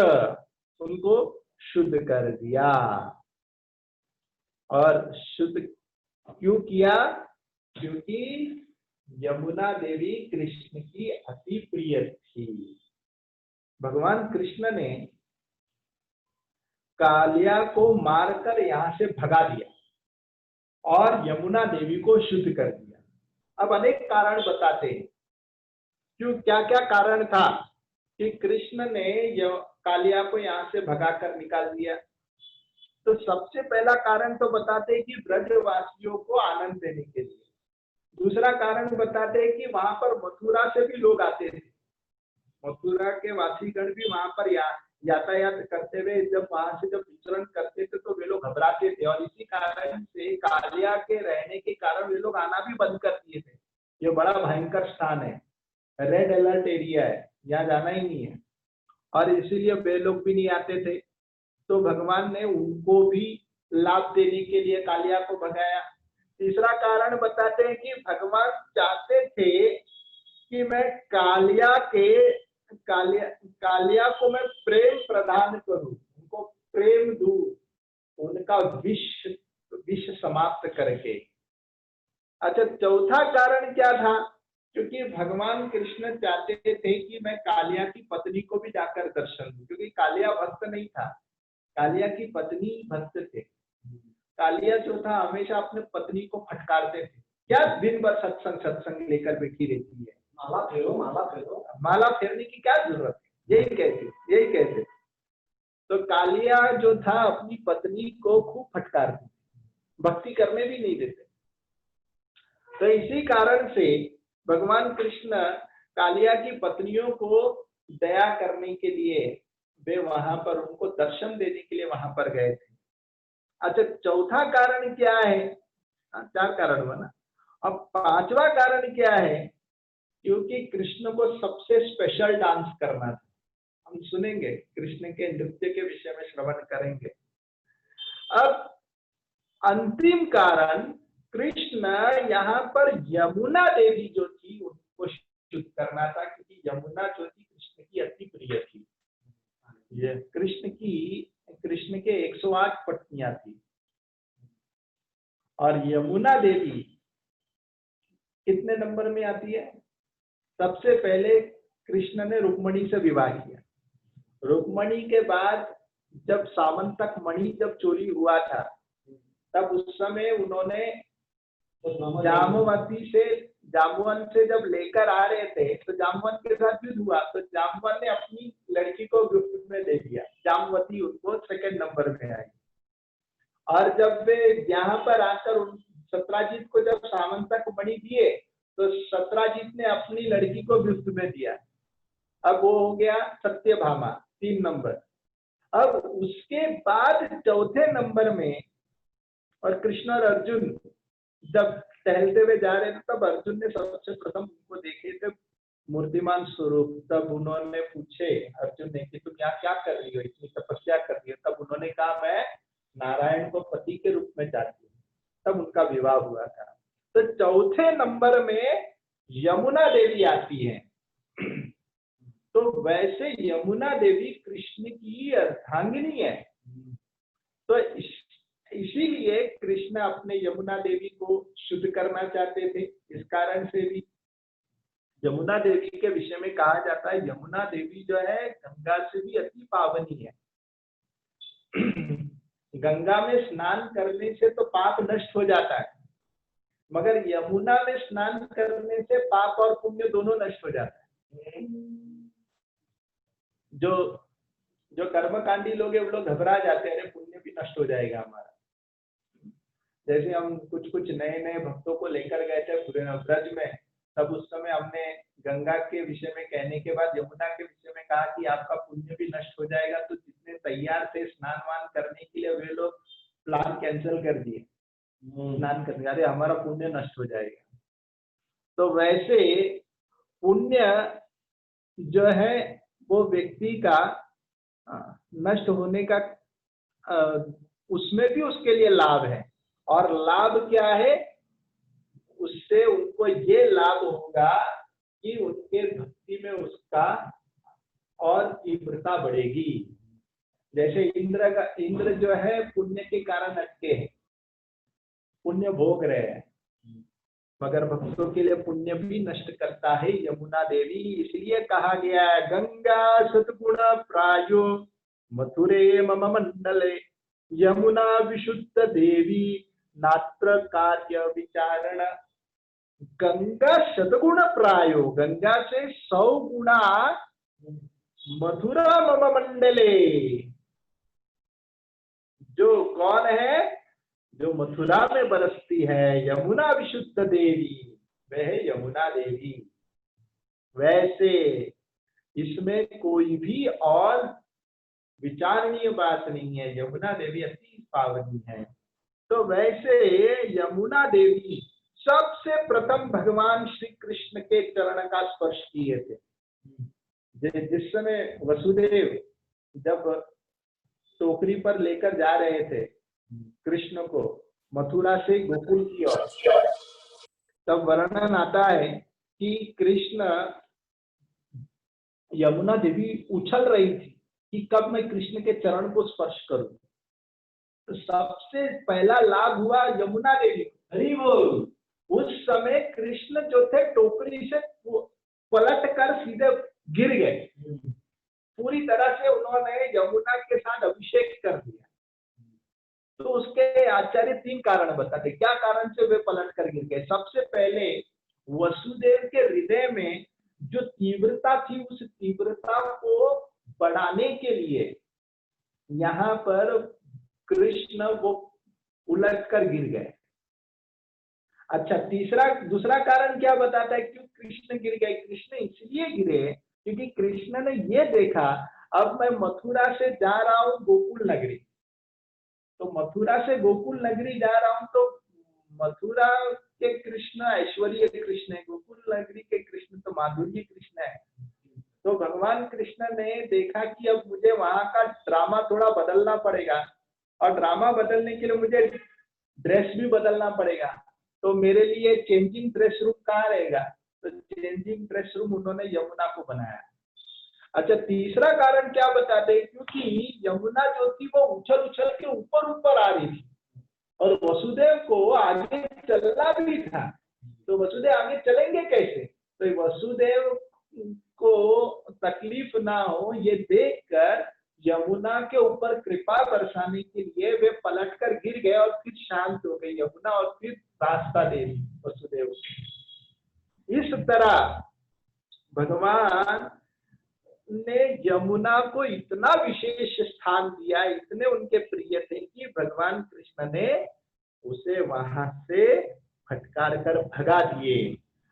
उनको शुद्ध कर दिया। और शुद्ध क्यों किया, क्योंकि यमुना देवी कृष्ण की अति प्रिय थी। भगवान कृष्ण ने कालिया को मारकर यहां से भगा दिया और यमुना देवी को शुद्ध कर दिया। अब अनेक कारण बताते हैं क्यों, क्या क्या कारण था कि कृष्ण ने कालिया को यहां से भगाकर निकाल दिया। तो सबसे पहला कारण तो बताते हैं कि ब्रजवासियों को आनंद देने के लिए। दूसरा कारण बताते हैं कि वहां पर मथुरा से भी लोग आते थे, मथुरा के वासीगण भी वहां पर यातायात करते हुए जब वहां से जब विचरण करते थे तो वे लोग घबराते थे। और इसी कारण से कालिया के रहने के कारण वे लोग आना भी बंद कर दिए थे। ये बड़ा भयंकर स्थान है, रेड अलर्ट एरिया है, यहाँ जाना ही नहीं है। और इसीलिए वे लोग भी नहीं आते थे। तो भगवान ने उनको भी लाभ देने के लिए कालिया को भगाया। तीसरा कारण बताते हैं कि भगवान चाहते थे कि मैं कालिया को मैं प्रेम प्रदान करूं, उनको प्रेम दूं, उनका विष समाप्त करके। अच्छा, चौथा कारण क्या था, क्योंकि भगवान कृष्ण चाहते थे कि मैं कालिया की पत्नी को भी जाकर दर्शन दूं, क्योंकि कालिया भक्त नहीं था, कालिया की पत्नी भक्त थे। कालिया जो था हमेशा अपने पत्नी को फटकारते थे, क्या दिन भर सत्संग लेकर बैठी रहती है, माला फेरो माला फेरो, माला फेरने की क्या जरूरत है, यही कहते। तो कालिया जो था अपनी पत्नी को खूब फटकारती, भक्ति करने भी नहीं देते। तो इसी कारण से भगवान कृष्ण कालिया की पत्नियों को दया करने के लिए वे वहां पर उनको दर्शन देने के लिए वहां पर गए थे। अच्छा, चौथा कारण क्या है? चार कारण हुआ ना। अब पांचवा कारण क्या है? क्योंकि कृष्ण को सबसे स्पेशल डांस करना था। हम सुनेंगे, कृष्ण के नृत्य के विषय में श्रवण करेंगे। अब अंतिम कारण, कृष्ण यहाँ पर यमुना देवी जो थी उनको शुद्ध करना था, क्योंकि यमुना जो थी कृष्ण की अति प्रिय थी। ये कृष्ण के 108 पत्नियां थी और यमुना देवी कितने नंबर में आती है? सबसे पहले कृष्ण ने रुक्मणी से विवाह किया। रुक्मणी के बाद जब सामंतक मणि जब चोरी हुआ था, तब उस समय उन्होंने जामवंत से जब लेकर आ रहे थे तो जामवंत के साथ युद्ध हुआ, तो जामवंत ने अपनी लड़की को गिफ्ट में दे दिया। जामवती उनको सेकंड नंबर में आई। और जब वे यहाँ पर आकर सत्राजीत को जब सामंतक मणि दिए तो सत्राजीत ने अपनी लड़की को गिफ्ट में दिया। अब वो हो गया सत्यभामा, 3 नंबर। अब उसके बाद चौथे नंबर में, और कृष्ण और अर्जुन जब टहलते हुए जा रहे थे तब अर्जुन ने सबसे प्रथम उनको देखे थे मूर्तिमान स्वरूप। तब उन्होंने पूछे अर्जुन ने कि तुम यहाँ क्या कर रही हो, इतनी तपस्या कर रही हो? तब उन्होंने कहा मैं नारायण को पति के रूप में चाहती हूँ। तब उनका विवाह हुआ था। तो चौथे नंबर में यमुना देवी आती है। तो वैसे यमुना देवी कृष्ण की अर्धांगिनी है। तो इसीलिए कृष्ण अपने यमुना देवी को शुद्ध करना चाहते थे। इस कारण से भी यमुना देवी के विषय में कहा जाता है, यमुना देवी जो है गंगा से भी अति पावनी है। गंगा में स्नान करने से तो पाप नष्ट हो जाता है, मगर यमुना में स्नान करने से पाप और पुण्य दोनों नष्ट हो जाता है। जो कर्मकांडी लोग हैं वो लोग घबरा जाते हैं, अरे पुण्य भी नष्ट हो जाएगा हमारा। जैसे हम कुछ नए भक्तों को लेकर गए थे पूरे ब्रज में, तब उस समय हमने गंगा के विषय में कहने के बाद यमुना के विषय में कहा कि आपका पुण्य भी नष्ट हो जाएगा। तो जितने तैयार थे स्नान वान करने के लिए वे लोग प्लान कैंसिल कर दिए स्नान करने, अरे हमारा पुण्य नष्ट हो जाएगा। तो वैसे पुण्य जो है वो व्यक्ति का नष्ट होने का उसमें भी उसके लिए लाभ है। और लाभ क्या है? उससे उनको ये लाभ होगा कि उनके भक्ति में उसका और तीव्रता बढ़ेगी। जैसे इंद्र जो है पुण्य के कारण अटके हैं, पुण्य भोग रहे हैं, मगर भक्तों के लिए पुण्य भी नष्ट करता है यमुना देवी। इसलिए कहा गया है गंगा सद्गुण प्रायो मथुरे मम मंडले, यमुना विशुद्ध देवी नात्र कार्य विचारण। गंगा सद्गुण प्रायो, गंगा से 100 गुणा मथुरा मम मंडले। जो कौन है? जो मथुरा में बरसती है यमुना विशुद्ध देवी, वह है यमुना देवी। वैसे इसमें कोई भी और विचारणीय बात नहीं है, यमुना देवी अति पावनी है। तो वैसे यमुना देवी सबसे प्रथम भगवान श्री कृष्ण के चरण का स्पर्श किए थे। जिस समय वसुदेव जब टोकरी पर लेकर जा रहे थे कृष्ण को मथुरा से गोकुल की ओर, तब वर्णन आता है कि कृष्ण यमुना देवी उछल रही थी कि कब मैं कृष्ण के चरण को स्पर्श करूं। तो सबसे पहला लाभ हुआ यमुना देवी को। हरि बोल। उस समय कृष्ण जो थे टोकरी से पलट कर सीधे गिर गए। पूरी तरह से उन्होंने यमुना के साथ अभिषेक कर दिया। तो उसके आचार्य 3 कारण बताते। क्या कारण से वे पलट कर गिर गए? सबसे पहले वसुदेव के हृदय में जो तीव्रता थी, उस तीव्रता को बढ़ाने के लिए यहाँ पर कृष्ण वो उलट कर गिर गए। अच्छा, दूसरा कारण क्या बताता है क्यों कृष्ण गिर गए? कृष्ण इसलिए गिरे क्योंकि कृष्ण ने ये देखा, अब मैं मथुरा से जा रहा हूँ गोकुल नगरी, तो मथुरा से गोकुल नगरी जा रहा हूँ, तो मथुरा के कृष्ण ऐश्वर्य कृष्ण है, गोकुल नगरी के कृष्ण तो माधुर्य कृष्ण है। तो भगवान कृष्ण ने देखा कि अब मुझे वहां का ड्रामा थोड़ा बदलना पड़ेगा, और ड्रामा बदलने के लिए मुझे ड्रेस भी बदलना पड़ेगा, तो मेरे लिए चेंजिंग ड्रेस रूम कहाँ रहेगा? तो चेंजिंग ड्रेस रूम उन्होंने यमुना को बनाया। अच्छा, तीसरा कारण क्या बताते हैं? क्योंकि यमुना जो थी वो उछल उछल के ऊपर ऊपर आ रही थी, और वसुदेव को आगे चलना भी था, तो वसुदेव आगे चलेंगे कैसे? तो वसुदेव को तकलीफ ना हो ये देखकर यमुना के ऊपर कृपा बरसाने के लिए वे पलटकर गिर गए, और फिर शांत हो गई यमुना, और फिर रास्ता दे दी वसुदेव। इस तरह भगवान ने यमुना को इतना विशेष स्थान दिया, इतने उनके प्रिय थे कि भगवान कृष्ण ने उसे वहां से फटकार कर भगा दिए।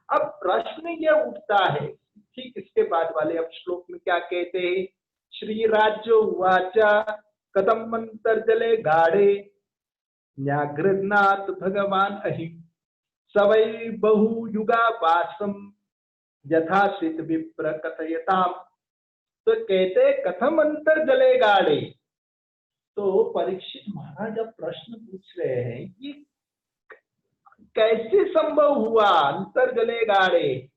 अब प्रश्न ये उठता है, ठीक इसके बाद वाले अब श्लोक में क्या कहते हैं? श्री राज्यो उवाच कथम मंतर्जले गाढ़े न्याघ्रनाथ भगवान अहि सवै बहु युगा वासम यथासित विप्र कथयताम। तो कहते कथम अंतर जले गाढ़े, तो परीक्षित महाराज अब प्रश्न पूछ रहे हैं कि कैसे संभव हुआ अंतर जले गाढ़े?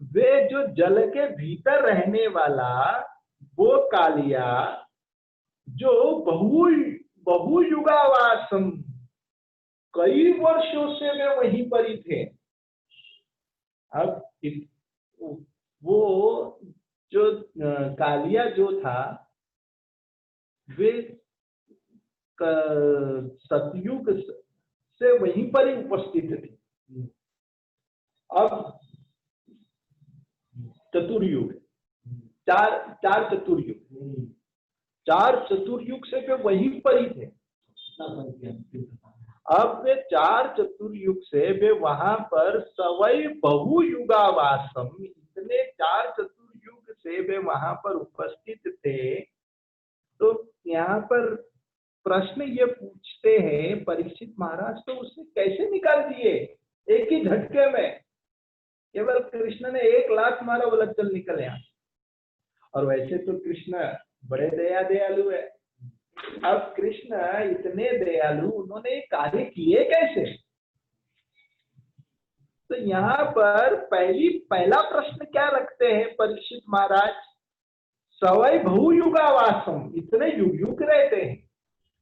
वे जो जल के भीतर रहने वाला वो कालिया जो बहुयुगावासम, कई वर्षों से वे वहीं पर ही थे। अब वो जो कालिया जो था वे सतयुग से वहीं पर ही उपस्थित थे। अब चतुर्युग, चार चतुर्युग से वे वहीं पर ही थे। अब वे 4 चतुर्युग से वे वहां पर सवै बहुयुगावासम, इतने 4 चतुर्युग से वे वहां पर उपस्थित थे। तो यहाँ पर प्रश्न ये पूछते हैं परीक्षित महाराज, तो उसे कैसे निकाल दिए एक ही झटके में? केवल कृष्ण ने 1 लाख मारा, बोला चल निकल यहाँ। और वैसे तो कृष्ण बड़े दयालु है। अब कृष्ण इतने दयालु, उन्होंने कार्य किए कैसे? तो यहाँ पर पहला प्रश्न क्या रखते हैं परीक्षित महाराज? सवै बहुयुगावासम, इतने युग युग रहते हैं।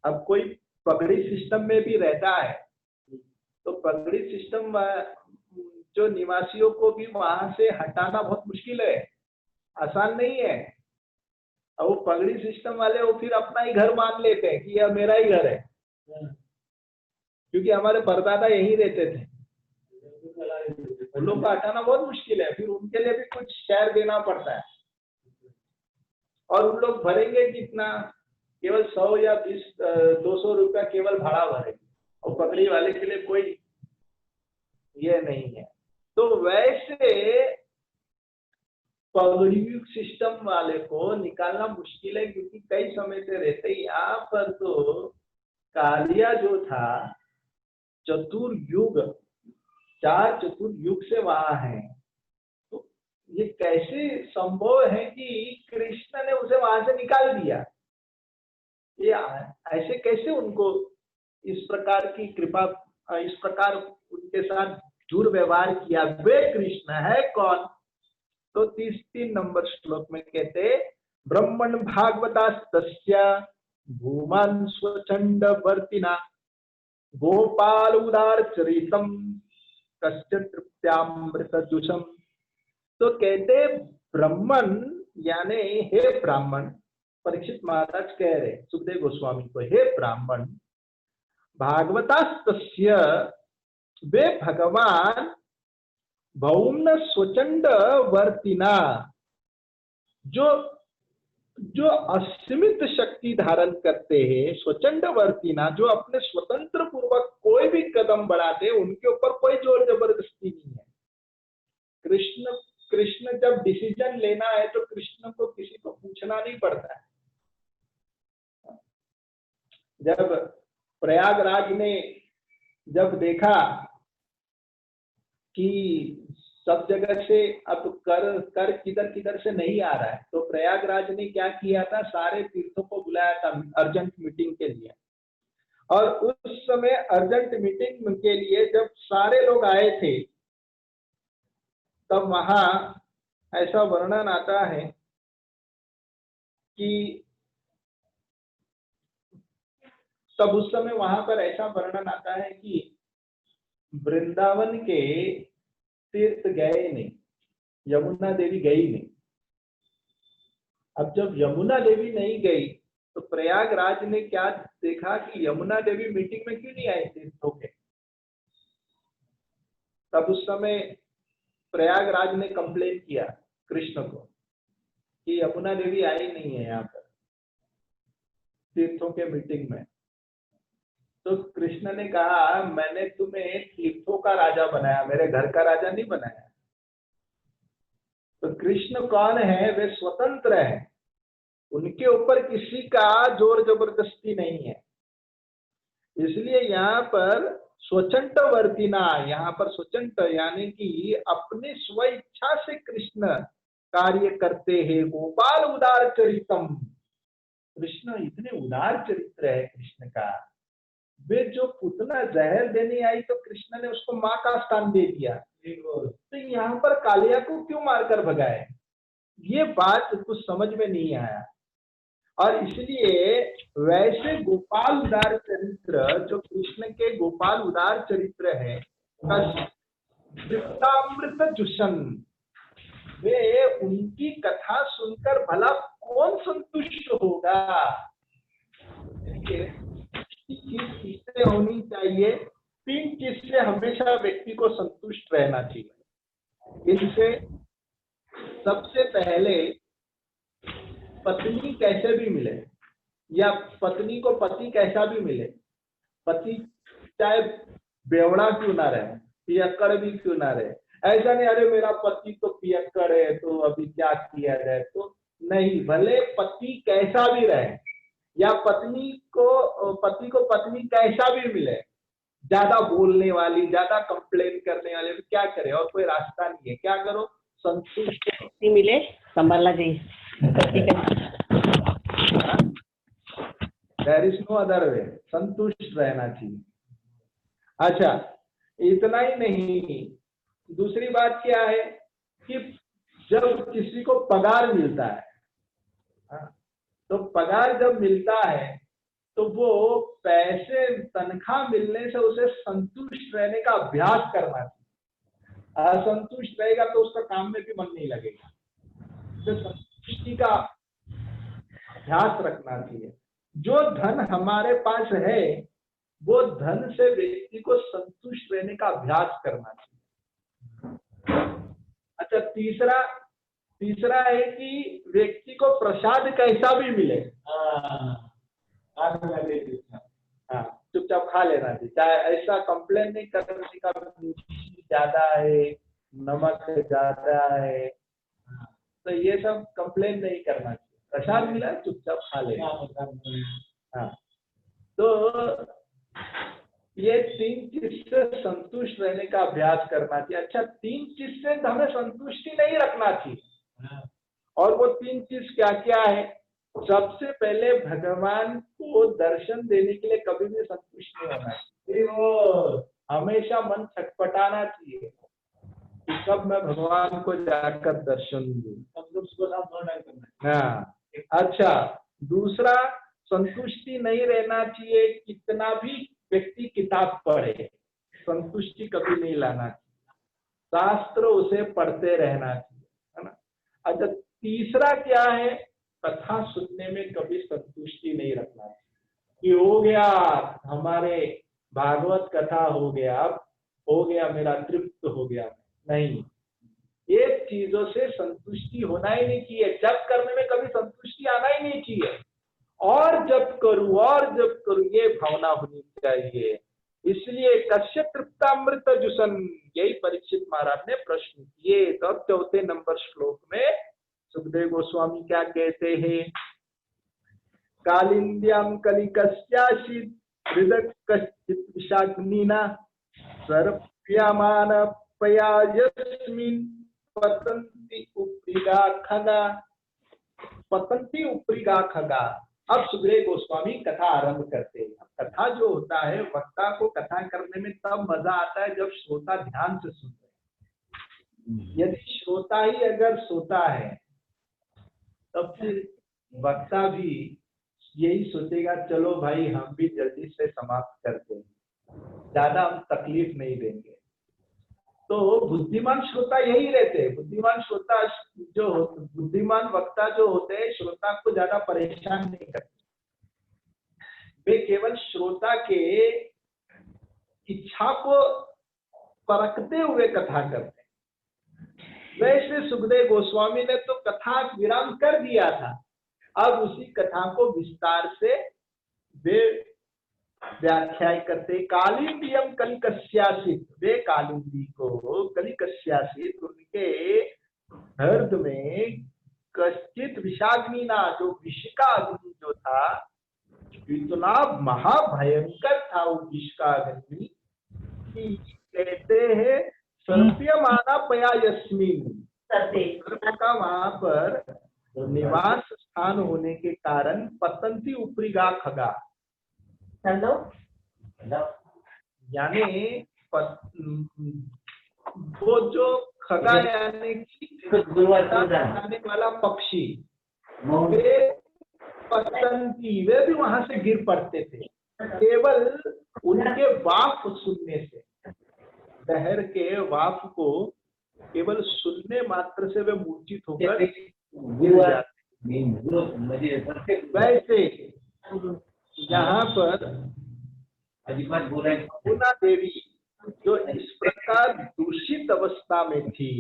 अब कोई पगड़ी सिस्टम में भी रहता है, तो पगड़ी सिस्टम जो निवासियों को भी वहां से हटाना बहुत मुश्किल है, आसान नहीं है। और वो पगड़ी सिस्टम वाले वो फिर अपना ही घर मान लेते हैं कि यह मेरा ही घर है, क्योंकि हमारे परदादा यहीं रहते थे। उन लोग को हटाना बहुत मुश्किल है, फिर उनके लिए भी कुछ शेयर देना पड़ता है, और उन लोग भरेंगे कितना? केवल 100 या 200 रुपया केवल भाड़ा भरेंगे, और पगड़ी वाले के लिए कोई ये नहीं है। तो वैसे पगड़ी सिस्टम वाले को निकालना मुश्किल है, क्योंकि कई समय से रहते। यहाँ पर तो कालिया जो था चतुर्युग, 4 चतुर्युग से वहां है, तो ये कैसे संभव है कि कृष्ण ने उसे वहां से निकाल दिया? ये ऐसे कैसे उनको इस प्रकार की कृपा, इस प्रकार उनके साथ दुर्व्यवहार किया? वे कृष्ण है कौन? तो 3 नंबर श्लोक में कहते ब्रह्मण भागवतास्तस्य भूमान स्वचंड वर्तिना गोपाल उदार चरितम कश्च तृप्त्यामृत जुषम। तो कहते ब्राह्मण यानी हे ब्राह्मण, परीक्षित महाराज कह रहे सुखदेव गोस्वामी को, हे ब्राह्मण भागवतास्तस्य, वे भगवान भौम्न स्वचंड वर्तिना, जो असीमित शक्ति धारण करते हैं, स्वचंड वर्तिना, जो अपने स्वतंत्र पूर्वक कोई भी कदम बढ़ाते उनके ऊपर कोई जोर जबरदस्ती नहीं है। कृष्ण जब डिसीजन लेना है तो कृष्ण को किसी को पूछना नहीं पड़ता है। जब प्रयागराज ने जब देखा कि सब जगह से अब कर किधर किधर से नहीं आ रहा है, तो प्रयागराज ने क्या किया था, सारे तीर्थों को बुलाया था अर्जेंट मीटिंग के लिए। और उस समय अर्जेंट मीटिंग के लिए जब सारे लोग आए थे, तब वहां ऐसा वर्णन आता है कि तब उस समय वहां पर ऐसा वर्णन आता है कि वृंदावन के तीर्थ गए नहीं, यमुना देवी गई नहीं। अब जब यमुना देवी नहीं गई तो प्रयागराज ने क्या देखा कि यमुना देवी मीटिंग में क्यों नहीं आए तीर्थों के। तब उस समय प्रयागराज ने कंप्लेन किया कृष्ण को कि यमुना देवी आई नहीं है यहाँ पर तीर्थों के मीटिंग में। तो कृष्ण ने कहा, मैंने तुम्हें तीर्थों का राजा बनाया, मेरे घर का राजा नहीं बनाया। तो कृष्ण कौन है, वे स्वतंत्र है, उनके ऊपर किसी का जोर जबरदस्ती नहीं है। इसलिए यहाँ पर स्वचंट वर्तिना, यहाँ पर स्वचंट यानी कि अपने स्व इच्छा से कृष्ण कार्य करते हैं। गोपाल उदार चरितम, कृष्ण इतने उदार चरित्र है कृष्ण का। वे जो पुतना जहर देने आई तो कृष्ण ने उसको माँ का स्थान दे दिया, तो यहाँ पर कालिया को क्यों मारकर भगाए, ये बात कुछ समझ में नहीं आया। और इसलिए वैसे गोपाल उदार चरित्र, जो कृष्ण के गोपाल उदार चरित्र है, तृप्तामृत जुशन, वे उनकी कथा सुनकर भला कौन संतुष्ट होगा। चीज इससे होनी चाहिए, 3 चीज से हमेशा व्यक्ति को संतुष्ट रहना चाहिए। इनसे सबसे पहले पत्नी कैसे भी मिले या पत्नी को पति कैसा भी मिले, पति चाहे बेवड़ा क्यों ना रहे, पियक्कड़ भी क्यों ना रहे। ऐसा नहीं अरे मेरा पति तो पियक्कड़ है तो अभी क्या किया जाए, तो नहीं, भले पति कैसा भी रहे या पति को पत्नी कैसा भी मिले, ज्यादा बोलने वाली, ज्यादा कंप्लेन करने वाले, तो क्या करे, और कोई रास्ता नहीं है, क्या करो, संतुष्ट मिले संभालना चाहिए। There is no other way, संतुष्ट रहना चाहिए। अच्छा, इतना ही नहीं, दूसरी बात क्या है कि जब किसी को पगार मिलता है, तो पगार जब मिलता है तो वो पैसे तनख्वाह मिलने से उसे संतुष्ट रहने का अभ्यास करना चाहिए। असंतुष्ट रहेगा तो उसका काम में भी मन नहीं लगेगा, तो संतुष्टि का अभ्यास रखना चाहिए। जो धन हमारे पास है वो धन से व्यक्ति को संतुष्ट रहने का अभ्यास करना चाहिए। अच्छा, तीसरा है कि व्यक्ति को प्रसाद कैसा भी मिले, चुपचाप खा लेना चाहिए, चाहे ऐसा कंप्लेन नहीं करने का ज्यादा है, नमक ज्यादा है, तो ये सब कंप्लेन नहीं करना चाहिए। प्रसाद मिला चुपचाप खा लेना। हाँ, तो ये 3 चीज से संतुष्ट रहने का अभ्यास करना चाहिए। अच्छा, 3 चीज से हमें संतुष्टि नहीं रखना चाहिए, और वो 3 चीज क्या क्या है। सबसे पहले भगवान को दर्शन देने के लिए कभी भी संतुष्ट नहीं होना चाहिए, वो हमेशा मन छटपटाना चाहिए कि कब मैं भगवान को जाकर दर्शन दूं। हाँ, अच्छा, दूसरा, संतुष्टि नहीं रहना चाहिए, कितना भी व्यक्ति किताब पढ़े संतुष्टि कभी नहीं लाना चाहिए, शास्त्र उसे पढ़ते रहना चाहिए, है ना। अच्छा, तीसरा क्या है, कथा सुनने में कभी संतुष्टि नहीं रखना चाहिए कि हो गया हमारे भागवत कथा हो गया, अब हो गया, मेरा तृप्त हो गया। नहीं, ये चीजों से संतुष्टि होना ही नहीं चाहिए। जब करने में कभी संतुष्टि आना ही नहीं चाहिए, और जब करूं ये भावना होनी चाहिए। इसलिए कश्य तृप्तामृत जुसन, यही परीक्षित महाराज ने प्रश्न किए। तो अब 4 नंबर श्लोक में सुखदेव गोस्वामी क्या कहते हैं? कालिंद्याम कलिकस्याशित हृदय कश्चित विषाग्निना सर्प्यमान पयायस्मिन् पतंती उपरिगा खगा, पतंती उपरिगा खगा। अब सुखदेव गोस्वामी कथा आरंभ करते हैं। कथा जो होता है, वक्ता को कथा करने में तब मजा आता है जब श्रोता ध्यान से सुन रहे। यदि श्रोता ही अगर सोता है तब फिर वक्ता भी यही सोचेगा चलो भाई हम भी जल्दी से समाप्त करते हैं, ज्यादा हम तकलीफ नहीं देंगे। तो बुद्धिमान श्रोता यही रहते हैं। बुद्धिमान श्रोता जो बुद्धिमान वक्ता जो होते हैं श्रोता को ज्यादा परेशान नहीं करते, वे केवल श्रोता के इच्छा को परखते हुए कथा करते हैं। वैसे सुखदेव गोस्वामी ने तो कथा विराम कर दिया था, अब उसी कथा को विस्तार से वे व्याख्या करते। कालिंदियम कलिकस्यासित, वे कालिंदी को कलिकस्यासित उनके हृदय में कश्चित विषाग्निना, जो विष का अग्नि जो था इतना महाभयंकर था वो विष का अग्नि कि कहते हैं सर्प्यमाना पयायस्मिन्, सर्प का वहां पर निवास स्थान होने के कारण पतंती उपरिगा खगा, यानी वो जो खगा यानी कि वाला पक्षी, वे पतंती, वे भी वहां से गिर पड़ते थे केवल उनके वाफ सुनने से। दहर के वाफ को केवल सुनने मात्र से वे मूर्छित होकर गिर जाते। वैसे यहाँ पर पूना देवी जो इस प्रकार दूषित अवस्था में थी,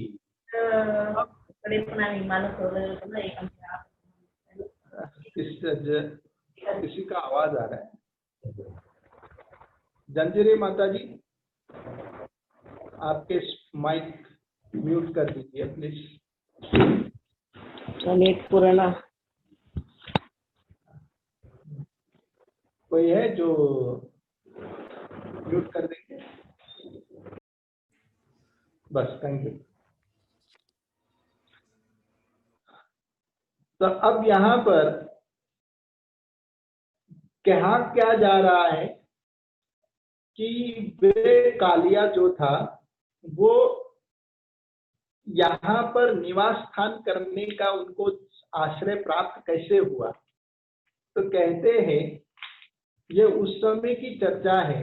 किसी का आवाज आ रहा है। जंजीरी माता जी आपके माइक म्यूट कर दीजिए प्लीज। नेट पुराना कोई है जो म्यूट कर देंगे? बस, थैंक यू। तो अब यहाँ पर कहा क्या जा रहा है कि वे कालिया जो था वो यहाँ पर निवास स्थान करने का उनको आश्रय प्राप्त कैसे हुआ। तो कहते हैं ये उस समय की चर्चा है